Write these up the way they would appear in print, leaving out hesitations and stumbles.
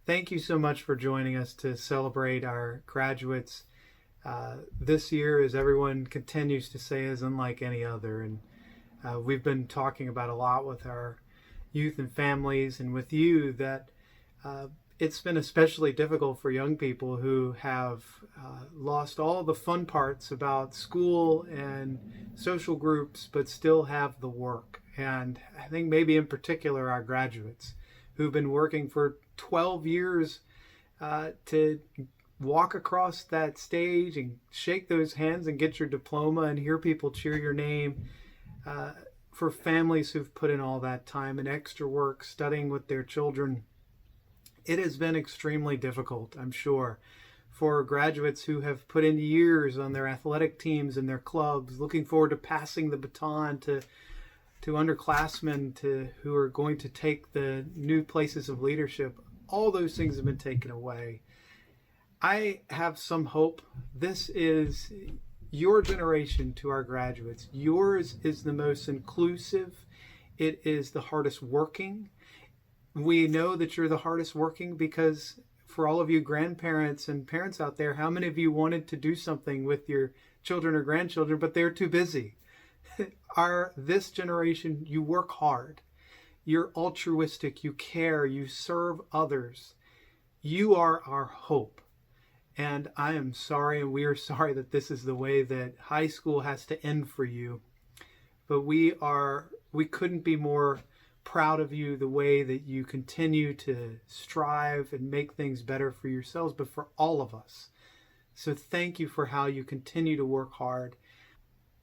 thank you so much for joining us to celebrate our graduates. This year, as everyone continues to say, is unlike any other. And we've been talking about a lot with our youth and families and with you that it's been especially difficult for young people who have lost all the fun parts about school and social groups, but still have the work. And I think maybe in particular our graduates who've been working for 12 years to walk across that stage and shake those hands and get your diploma and hear people cheer your name. For families who've put in all that time and extra work studying with their children, it has been extremely difficult, I'm sure, for graduates who have put in years on their athletic teams and their clubs, looking forward to passing the baton to underclassmen who are going to take the new places of leadership. All those things have been taken away. I have some hope. This is your generation to our graduates. Yours is the most inclusive. It is the hardest working. We know that you're the hardest working because for all of you grandparents and parents out there, how many of you wanted to do something with your children or grandchildren, but they're too busy? This generation, you work hard. You're altruistic. You care. You serve others. You are our hope. And I am sorry, and we are sorry that this is the way that high school has to end for you. But we couldn't be more proud of you, the way that you continue to strive and make things better for yourselves, but for all of us. So thank you for how you continue to work hard.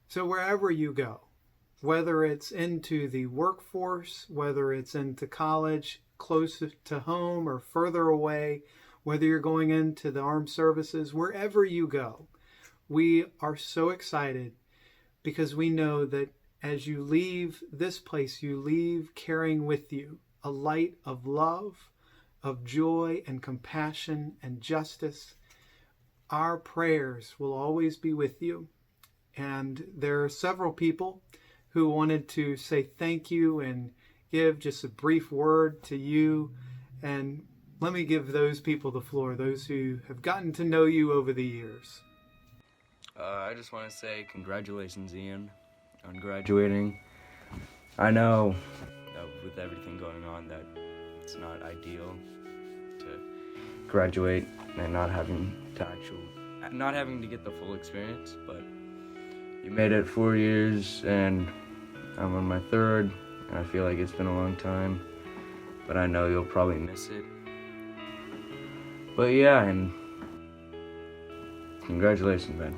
So wherever you go, whether it's into the workforce, whether it's into college, close to home or further away, whether you're going into the armed services, wherever you go, we are so excited because we know that as you leave this place, you leave carrying with you a light of love, of joy and compassion and justice. Our prayers will always be with you. And there are several people who wanted to say thank you and give just a brief word to you. And let me give those people the floor, those who have gotten to know you over the years. I just want to say congratulations, Ian, on graduating. I know that with everything going on that it's not ideal to graduate and not having to get the full experience, but you made it 4 years and I'm on my third, and I feel like it's been a long time, but I know you'll probably miss it. But yeah, and congratulations, man.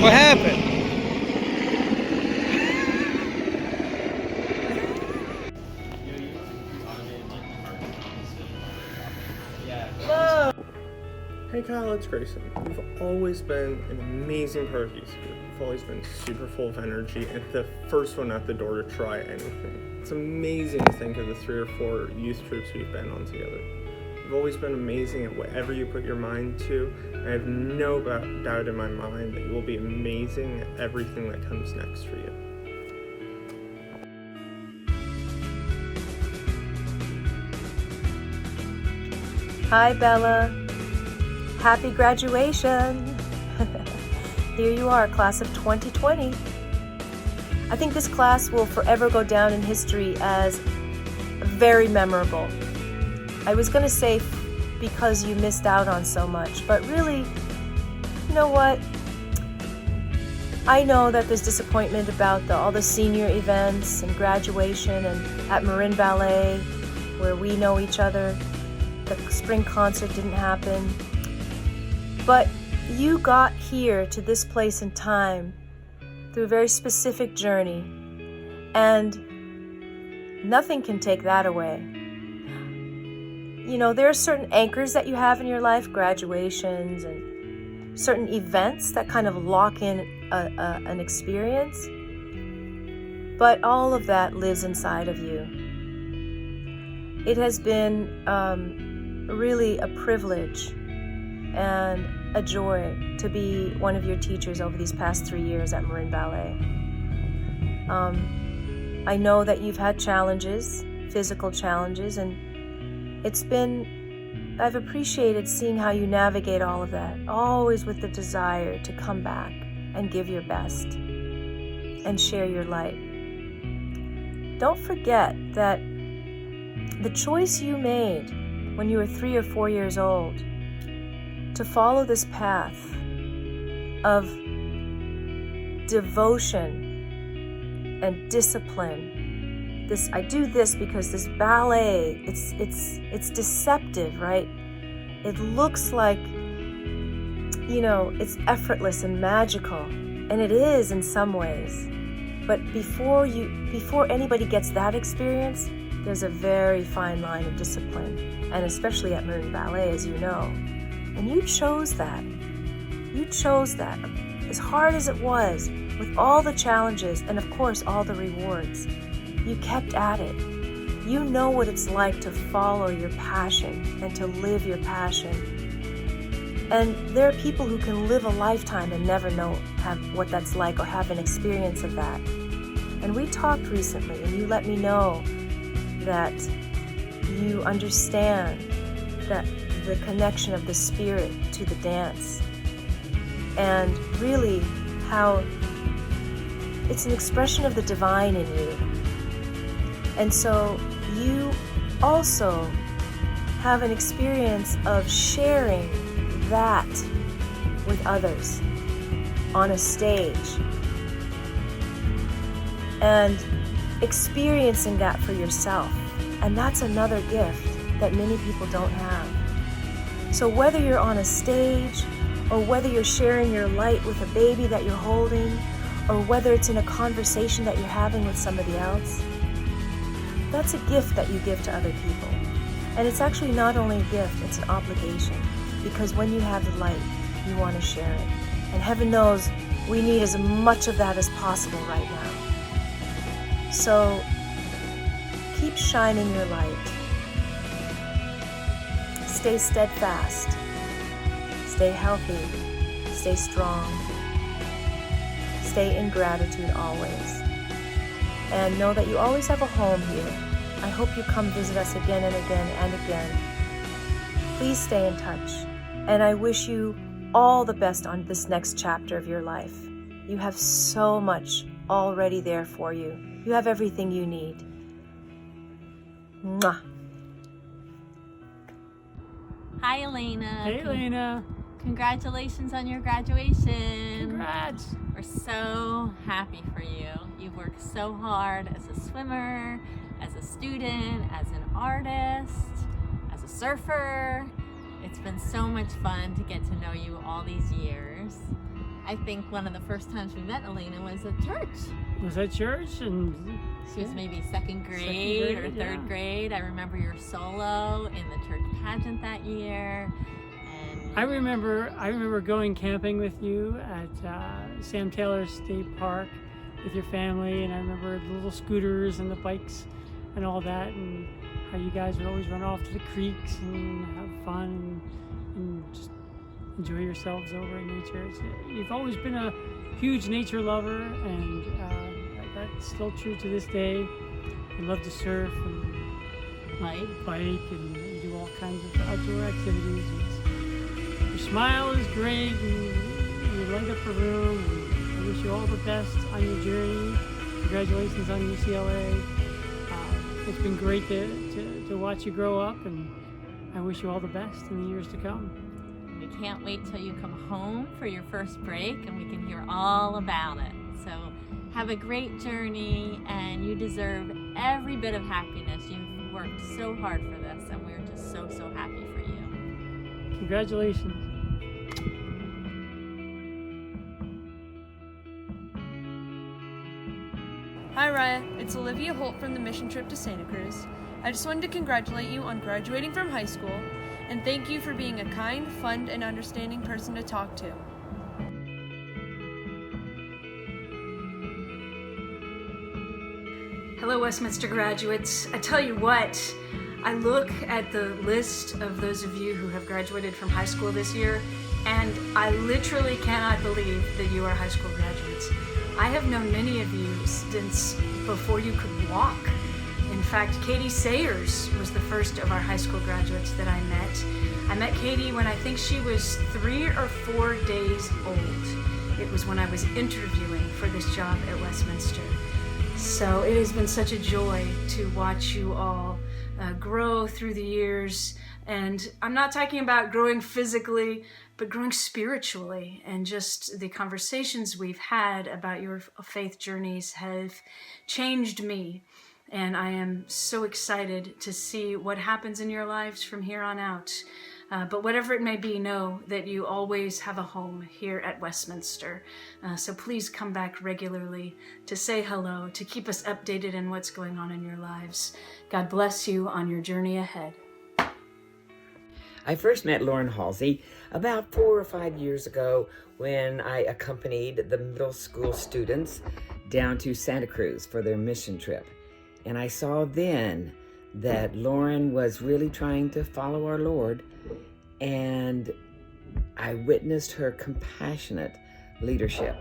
What happened? Hey Kyle, it's Grayson. You've always been an amazing part of youth group. You've always been super full of energy and the first one at the door to try anything. It's amazing to think of the 3 or 4 youth groups we've been on together. You've always been amazing at whatever you put your mind to, and I have no doubt in my mind that you will be amazing at everything that comes next for you. Hi, Bella. Happy graduation. Here you are, class of 2020. I think this class will forever go down in history as very memorable. I was going to say because you missed out on so much, but really, you know what? I know that there's disappointment about all the senior events and graduation and at Marin Ballet, where we know each other. The spring concert didn't happen. But you got here to this place in time through a very specific journey, and nothing can take that away. You know, there are certain anchors that you have in your life, graduations and certain events that kind of lock in an experience, but all of that lives inside of you. It has been really a privilege and a joy to be one of your teachers over these past 3 years at Marin Ballet. I know that you've had challenges, physical challenges, and I've appreciated seeing how you navigate all of that, always with the desire to come back and give your best and share your light. Don't forget that the choice you made when you were 3 or 4 years old to follow this path of devotion and discipline. I do this because this ballet, it's deceptive, right? It looks like, it's effortless and magical, and it is in some ways. But before anybody gets that experience, there's a very fine line of discipline, and especially at Marin Ballet, as you know. And you chose that. You chose that. As hard as it was, with all the challenges and of course all the rewards, you kept at it. You know what it's like to follow your passion and to live your passion. And there are people who can live a lifetime and never have what that's like or have an experience of that. And we talked recently, and you let me know that you understand that the connection of the spirit to the dance, and really how it's an expression of the divine in you. And so you also have an experience of sharing that with others on a stage and experiencing that for yourself. And that's another gift that many people don't have. So whether you're on a stage, or whether you're sharing your light with a baby that you're holding, or whether it's in a conversation that you're having with somebody else, that's a gift that you give to other people. And it's actually not only a gift, it's an obligation. Because when you have the light, you want to share it. And heaven knows we need as much of that as possible right now. So keep shining your light. Stay steadfast. Stay healthy. Stay strong. Stay in gratitude always. And know that you always have a home here. I hope you come visit us again and again and again. Please stay in touch. And I wish you all the best on this next chapter of your life. You have so much already there for you. You have everything you need. Mwah. Hi, Elena. Hey, Elena. Congratulations on your graduation. Congrats. We're so happy for you. You've worked so hard as a swimmer, as a student, as an artist, as a surfer. It's been so much fun to get to know you all these years. I think one of the first times we met Elena was at church. Was at church, and She was maybe second grade or third yeah. grade. I remember your solo in the church pageant that year. And I remember going camping with you at Sam Taylor State Park with your family, and I remember the little scooters and the bikes and all that, and how you guys would always run off to the creeks and have fun and just enjoy yourselves over in nature. You've always been a huge nature lover, and that's still true to this day. You love to surf and bike and do all kinds of outdoor activities. Your smile is great, and you light up a room, and I wish you all the best on your journey. Congratulations on UCLA. It's been great to watch you grow up, and I wish you all the best in the years to come. we can't wait till you come home for your first break and we can hear all about it. So have a great journey, and you deserve every bit of happiness. You've worked so hard for this, and we're just so happy for you. Congratulations. Hi Raya, it's Olivia Holt from the mission trip to Santa Cruz. I just wanted to congratulate you on graduating from high school, and thank you for being a kind, fun, and understanding person to talk to. Hello, Westminster graduates. I tell you what, I look at the list of those of you who have graduated from high school this year, and I literally cannot believe that you are high school graduates. I have known many of you since before you could walk. In fact, Katie Sayers was the first of our high school graduates that I met. I met Katie when I think she was 3 or 4 days old. It was when I was interviewing for this job at Westminster. So it has been such a joy to watch you all grow through the years. And I'm not talking about growing physically, but growing spiritually. And just the conversations we've had about your faith journeys have changed me. And I am so excited to see what happens in your lives from here on out. But whatever it may be, know that you always have a home here at Westminster. So please come back regularly to say hello, to keep us updated in what's going on in your lives. God bless you on your journey ahead. I first met Lauren Halsey about 4 or 5 years ago when I accompanied the middle school students down to Santa Cruz for their mission trip. And I saw then that Lauren was really trying to follow our Lord, and I witnessed her compassionate leadership.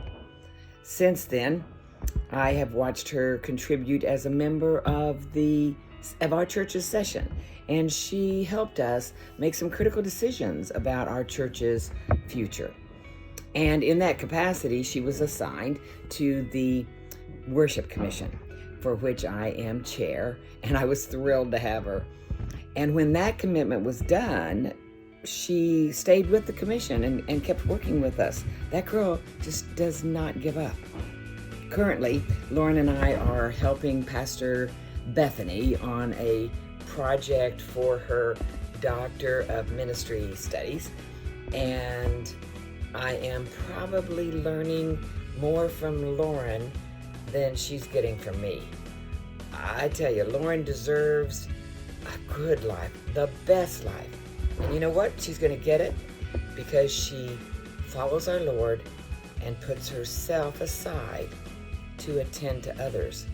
Since then, I have watched her contribute as a member of our church's session, and she helped us make some critical decisions about our church's future. And in that capacity, she was assigned to the Worship Commission, for which I am chair, and I was thrilled to have her. And when that commitment was done, she stayed with the commission and kept working with us. That girl just does not give up. Currently, Lauren and I are helping Pastor Bethany on a project for her Doctor of Ministry Studies, and I am probably learning more from Lauren than she's getting from me. I tell you, Lauren deserves a good life, the best life. And you know what? She's going to get it because she follows our Lord and puts herself aside to attend to others.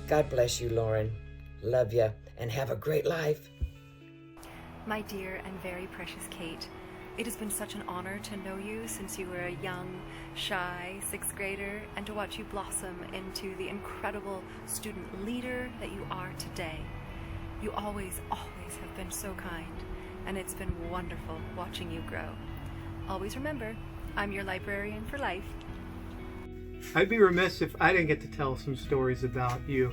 God bless you, Lauren. Love you, and have a great life. My dear and very precious Kate, it has been such an honor to know you since you were a young, shy 6th grader, and to watch you blossom into the incredible student leader that you are today. You always have been so kind, and it's been wonderful watching you grow. Always remember, I'm your librarian for life. I'd be remiss if I didn't get to tell some stories about you.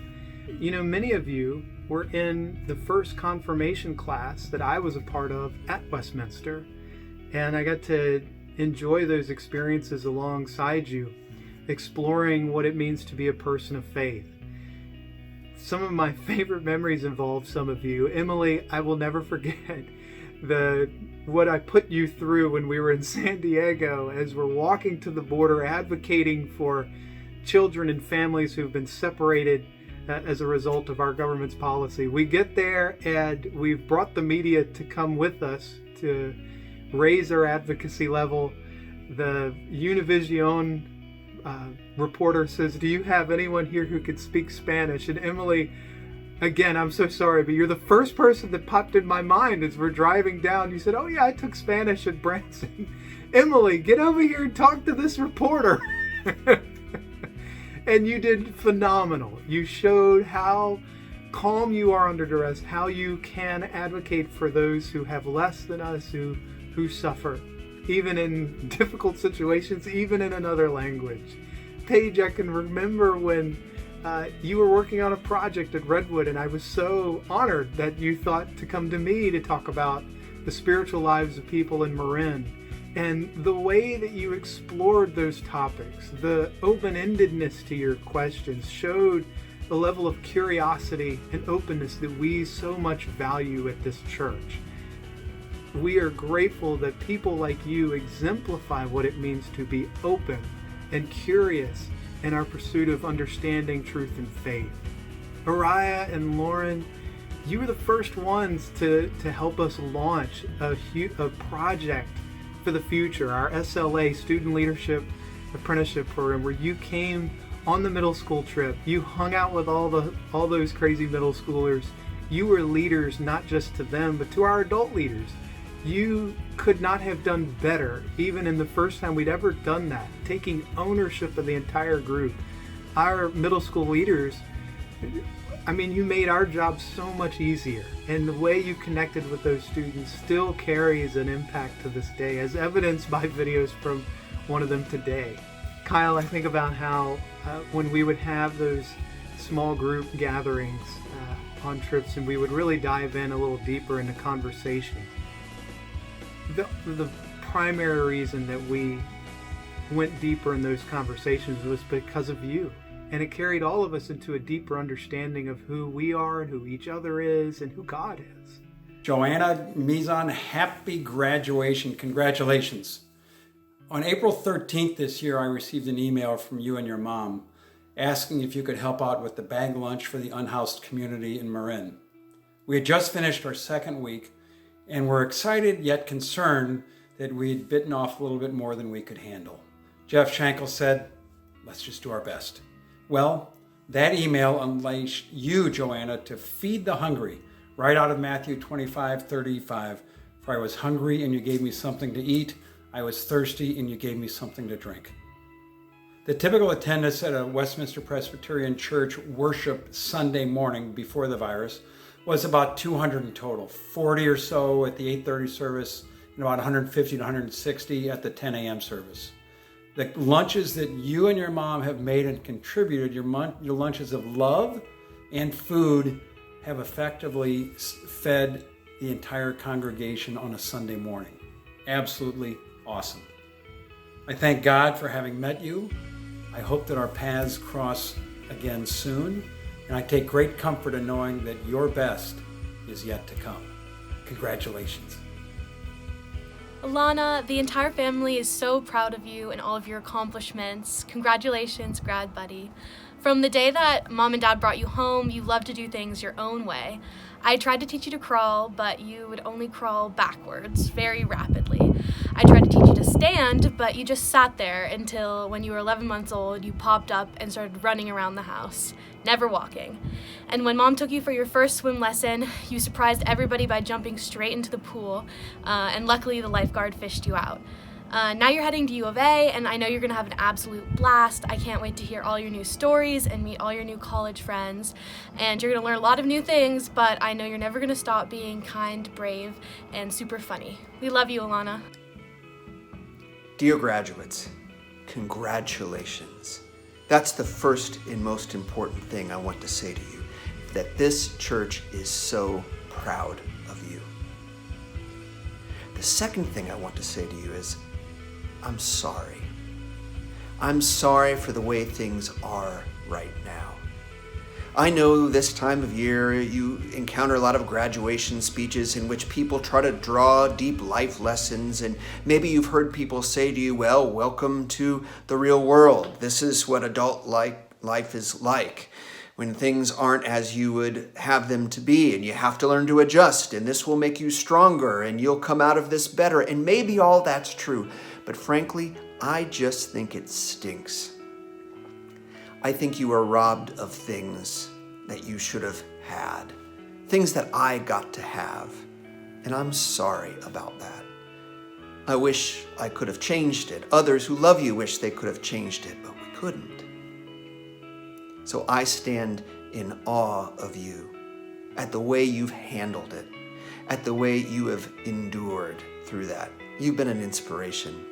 You know, many of you were in the first confirmation class that I was a part of at Westminster, and I got to enjoy those experiences alongside you, exploring what it means to be a person of faith. Some of my favorite memories involve some of you. Emily, I will never forget what I put you through when we were in San Diego as we're walking to the border advocating for children and families who've been separated as a result of our government's policy. We get there and we've brought the media to come with us to raise our advocacy level. The Univision reporter says, "Do you have anyone here who could speak Spanish?" And Emily, again, I'm so sorry, but you're the first person that popped in my mind as we're driving down. You said, "Oh yeah, I took Spanish at Branson." Emily, get over here and talk to this reporter. And you did phenomenal. You showed how calm you are under duress, how you can advocate for those who have less than us, who suffer, even in difficult situations, even in another language. Paige, I can remember when you were working on a project at Redwood, and I was so honored that you thought to come to me to talk about the spiritual lives of people in Marin. And the way that you explored those topics, the open-endedness to your questions, showed the level of curiosity and openness that we so much value at this church. We are grateful that people like you exemplify what it means to be open and curious in our pursuit of understanding truth and faith. Oryah and Lauren, you were the first ones to help us launch a project for the future, our SLA, Student Leadership Apprenticeship Program, where you came on the middle school trip. You hung out with all those crazy middle schoolers. You were leaders, not just to them, but to our adult leaders. You could not have done better, even in the first time we'd ever done that, taking ownership of the entire group. our middle school leaders, I mean, you made our job so much easier. And the way you connected with those students still carries an impact to this day, as evidenced by videos from one of them today. Kyle, I think about how when we would have those small group gatherings on trips, and we would really dive in a little deeper into conversation. The primary reason that we went deeper in those conversations was because of you. And it carried all of us into a deeper understanding of who we are and who each other is and who God is. Johanna Meezan, happy graduation. Congratulations. On April 13th this year, I received an email from you and your mom asking if you could help out with the bag lunch for the unhoused community in Marin. We had just finished our second week and were excited yet concerned that we'd bitten off a little bit more than we could handle. Jeff Shankle said, let's just do our best. Well, that email unleashed you, Johanna, to feed the hungry, right out of Matthew 25:35. For I was hungry and you gave me something to eat. I was thirsty and you gave me something to drink. The typical attendance at a Westminster Presbyterian Church worship Sunday morning before the virus was about 200 in total, 40 or so at the 8:30 service and about 150 to 160 at the 10 a.m. service. The lunches that you and your mom have made and contributed, your lunches of love and food, have effectively fed the entire congregation on a Sunday morning. Absolutely awesome. I thank God for having met you. I hope that our paths cross again soon, and I take great comfort in knowing that your best is yet to come. Congratulations. Elana, the entire family is so proud of you and all of your accomplishments. Congratulations, grad buddy. From the day that mom and dad brought you home, you loved to do things your own way. I tried to teach you to crawl, but you would only crawl backwards very rapidly. I tried to teach you to stand, but you just sat there until when you were 11 months old, you popped up and started running around the house, never walking. And when mom took you for your first swim lesson, you surprised everybody by jumping straight into the pool, and luckily the lifeguard fished you out. Now you're heading to U of A, and I know you're going to have an absolute blast. I can't wait to hear all your new stories and meet all your new college friends. And you're going to learn a lot of new things, but I know you're never going to stop being kind, brave, and super funny. We love you, Elana. Dear graduates, congratulations. That's the first and most important thing I want to say to you, that this church is so proud of you. The second thing I want to say to you is, I'm sorry. I'm sorry for the way things are right now. I know this time of year you encounter a lot of graduation speeches in which people try to draw deep life lessons, and maybe you've heard people say to you, well, welcome to the real world. This is what adult life is like, when things aren't as you would have them to be, and you have to learn to adjust, and this will make you stronger, and you'll come out of this better. And maybe all that's true, but frankly, I just think it stinks. I think you are robbed of things that you should have had, things that I got to have, and I'm sorry about that. I wish I could have changed it. Others who love you wish they could have changed it, but we couldn't. So I stand in awe of you, at the way you've handled it, at the way you have endured through that. You've been an inspiration,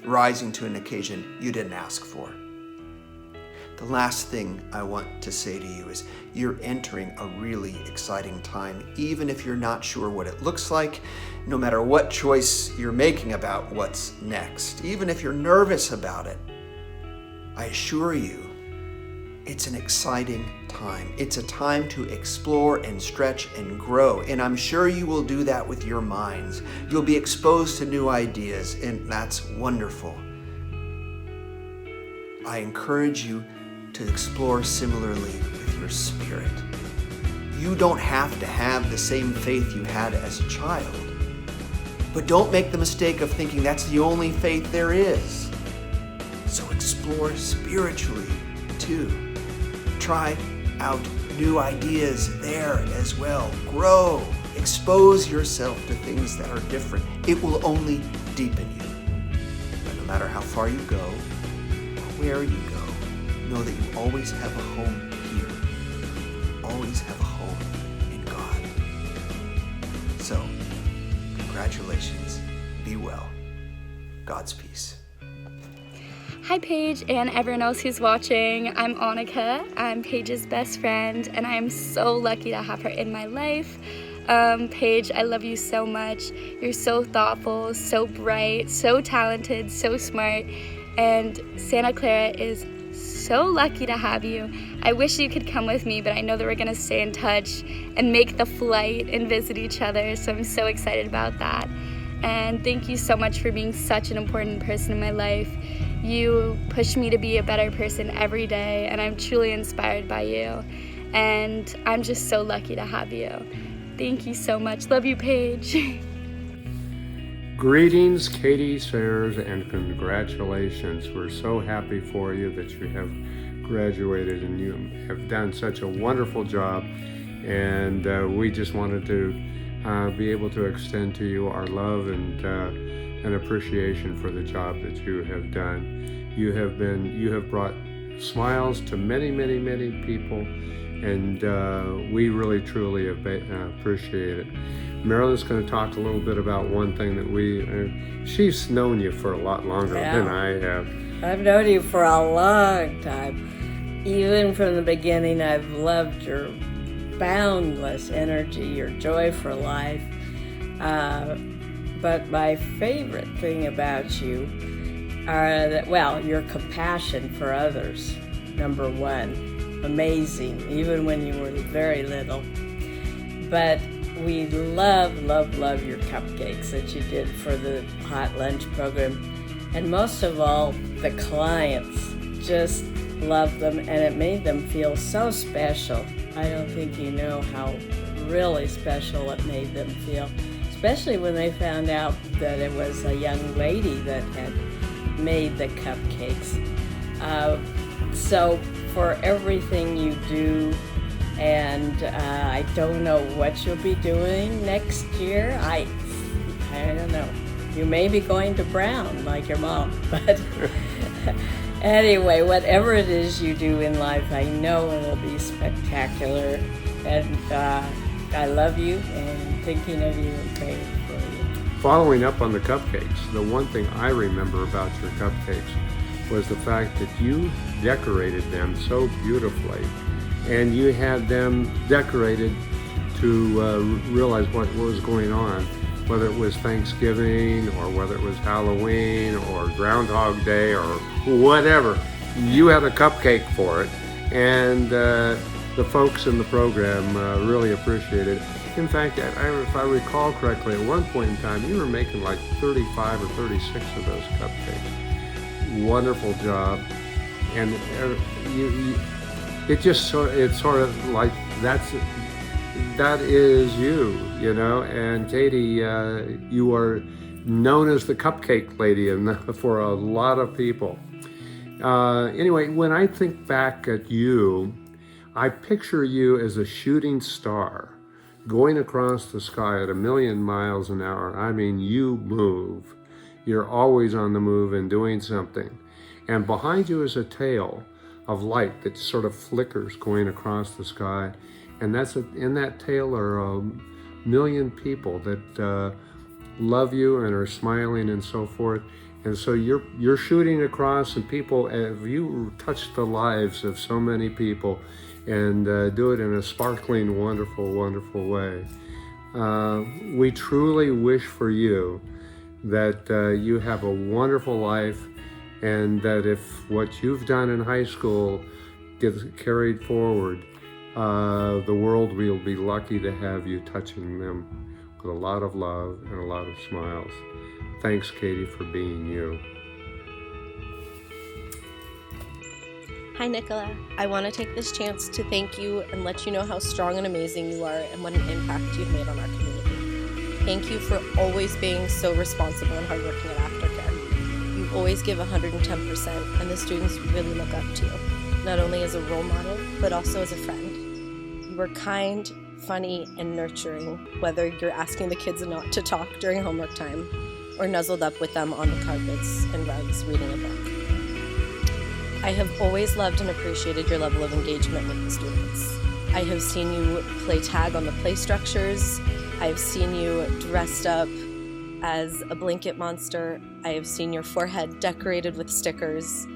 rising to an occasion you didn't ask for. The last thing I want to say to you is you're entering a really exciting time, even if you're not sure what it looks like, no matter what choice you're making about what's next, even if you're nervous about it. I assure you, it's an exciting time. It's a time to explore and stretch and grow, and I'm sure you will do that with your minds. You'll be exposed to new ideas, and that's wonderful. I encourage you to explore similarly with your spirit. You don't have to have the same faith you had as a child, but don't make the mistake of thinking that's the only faith there is. So explore spiritually too. Try out new ideas there as well. Grow. Expose yourself to things that are different. It will only deepen you. But no matter how far you go, or where you go, know that you always have a home here. Always have a home in God. So, congratulations. Be well. God's peace. Hi Paige and everyone else who's watching. I'm Annika. I'm Paige's best friend and I'm so lucky to have her in my life. Paige, I love you so much. You're so thoughtful, so bright, so talented, so smart, and Santa Clara is so lucky to have you. I wish you could come with me, but I know that we're gonna stay in touch and make the flight and visit each other, so I'm so excited about that. And thank you so much for being such an important person in my life. You push me to be a better person every day, and I'm truly inspired by you. And I'm just so lucky to have you. Thank you so much. Love you, Paige. Greetings, Cate Sayers, and congratulations. We're so happy for you that you have graduated and you have done such a wonderful job. And we just wanted to be able to extend to you our love and appreciation for the job that you have done. You have brought smiles to many, many, many people, and we really, truly appreciate it. Marilyn's going to talk a little bit about one thing that she's known you for a lot longer than I have. I've known you for a long time. Even from the beginning, I've loved your boundless energy, your joy for life. But my favorite thing about you are your compassion for others, number one. Amazing, even when you were very little. But we love your cupcakes that you did for the hot lunch program. And most of all, the clients just loved them, and it made them feel so special. I don't think you know how really special it made them feel, especially when they found out that it was a young lady that had made the cupcakes. So for everything you do, and I don't know what you'll be doing next year. I don't know. You may be going to Brown like your mom, but anyway, whatever it is you do in life, I know it'll be spectacular. And I love you and thinking of you and praying for you. Following up on the cupcakes, the one thing I remember about your cupcakes was the fact that you decorated them so beautifully, and you had them decorated to realize what was going on, whether it was Thanksgiving or whether it was Halloween or Groundhog Day or whatever. You had a cupcake for it, and the folks in the program really appreciated it. In fact, if I recall correctly, at one point in time, you were making like 35 or 36 of those cupcakes. Wonderful job. And it's sort of like that is you know. And Katie, you are known as the cupcake lady for a lot of people. Anyway, when I think back at you, I picture you as a shooting star going across the sky at 1,000,000 miles an hour. I mean, you move. You're always on the move and doing something. And behind you is a tail of light that sort of flickers going across the sky. And in that tail are 1,000,000 people that love you and are smiling and so forth. And so you're shooting across, and people, you touch the lives of so many people and do it in a sparkling, wonderful, wonderful way. We truly wish for you that you have a wonderful life, and that if what you've done in high school gets carried forward, the world will be lucky to have you touching them with a lot of love and a lot of smiles. Thanks, Katie, for being you. Hi, Nicola. I want to take this chance to thank you and let you know how strong and amazing you are and what an impact you've made on our community. Thank you for always being so responsible and hardworking at Aftercare. You always give 110%, and the students really look up to you, not only as a role model, but also as a friend. You are kind, funny, and nurturing, whether you're asking the kids not to talk during homework time or nuzzled up with them on the carpets and rugs reading a book. I have always loved and appreciated your level of engagement with the students. I have seen you play tag on the play structures. I have seen you dressed up as a blanket monster. I have seen your forehead decorated with stickers.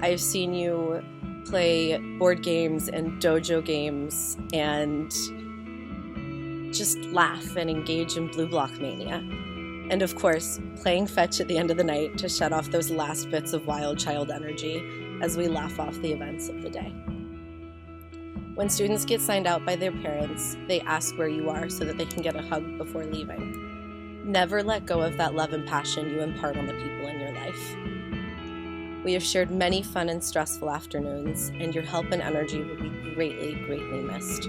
I have seen you play board games and dojo games and just laugh and engage in blue block mania. And of course, playing fetch at the end of the night to shut off those last bits of wild child energy as we laugh off the events of the day. When students get signed out by their parents, they ask where you are so that they can get a hug before leaving. Never let go of that love and passion you impart on the people in your life. We have shared many fun and stressful afternoons, and your help and energy will be greatly, greatly missed.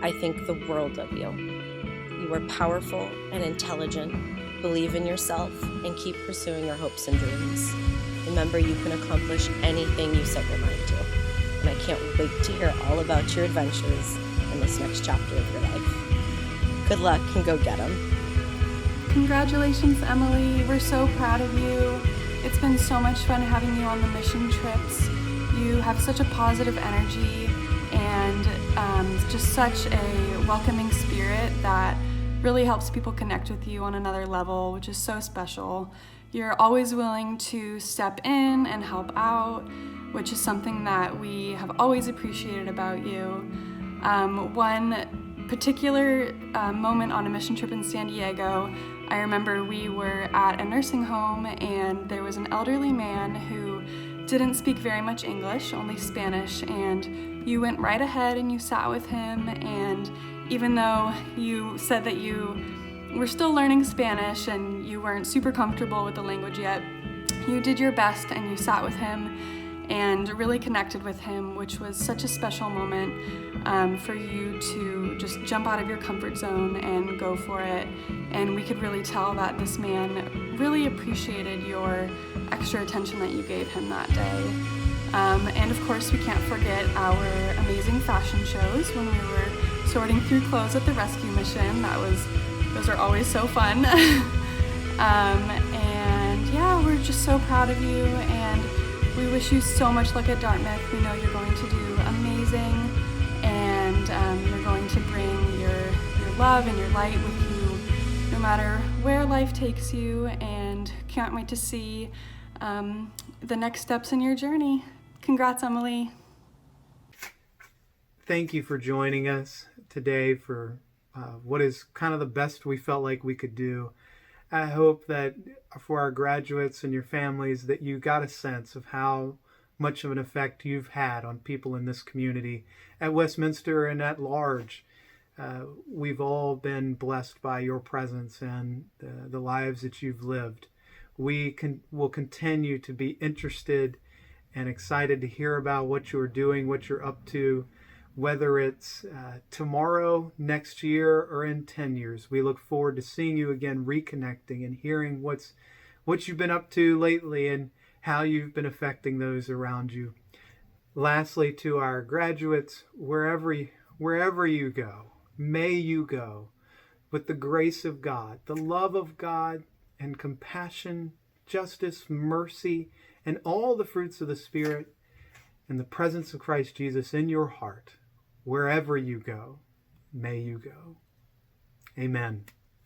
I think the world of you. You are powerful and intelligent. Believe in yourself and keep pursuing your hopes and dreams. Remember, you can accomplish anything you set your mind to. And I can't wait to hear all about your adventures in this next chapter of your life. Good luck and go get them. Congratulations, Emily. We're so proud of you. It's been so much fun having you on the mission trips. You have such a positive energy and just such a welcoming spirit that really helps people connect with you on another level, which is so special. You're always willing to step in and help out, which is something that we have always appreciated about you. One particular moment on a mission trip in San Diego, I remember we were at a nursing home and there was an elderly man who didn't speak very much English, only Spanish, and you went right ahead and you sat with him, and even though you said that you were still learning Spanish and you weren't super comfortable with the language yet, you did your best and you sat with him and really connected with him, which was such a special moment for you to just jump out of your comfort zone and go for it. And we could really tell that this man really appreciated your extra attention that you gave him that day. And of course, we can't forget our amazing fashion shows when we were sorting through clothes at the rescue mission. Those are always so fun. And yeah, we're just so proud of you, and we wish you so much luck at Dartmouth. We know you're going to do amazing, and you're going to bring your love and your light with you no matter where life takes you, and can't wait to see the next steps in your journey. Congrats, Emily. Thank you for joining us today for what is kind of the best we felt like we could do. I hope that for our graduates and your families that you got a sense of how much of an effect you've had on people in this community at Westminster and at large. We've all been blessed by your presence and the lives that you've lived. We will continue to be interested and excited to hear about what you're doing, what you're up to, whether it's tomorrow, next year, or in 10 years. We look forward to seeing you again, reconnecting and hearing what you've been up to lately and how you've been affecting those around you. Lastly, to our graduates, wherever you go, may you go with the grace of God, the love of God, and compassion, justice, mercy, and all the fruits of the Spirit, and the presence of Christ Jesus in your heart. Wherever you go, may you go. Amen.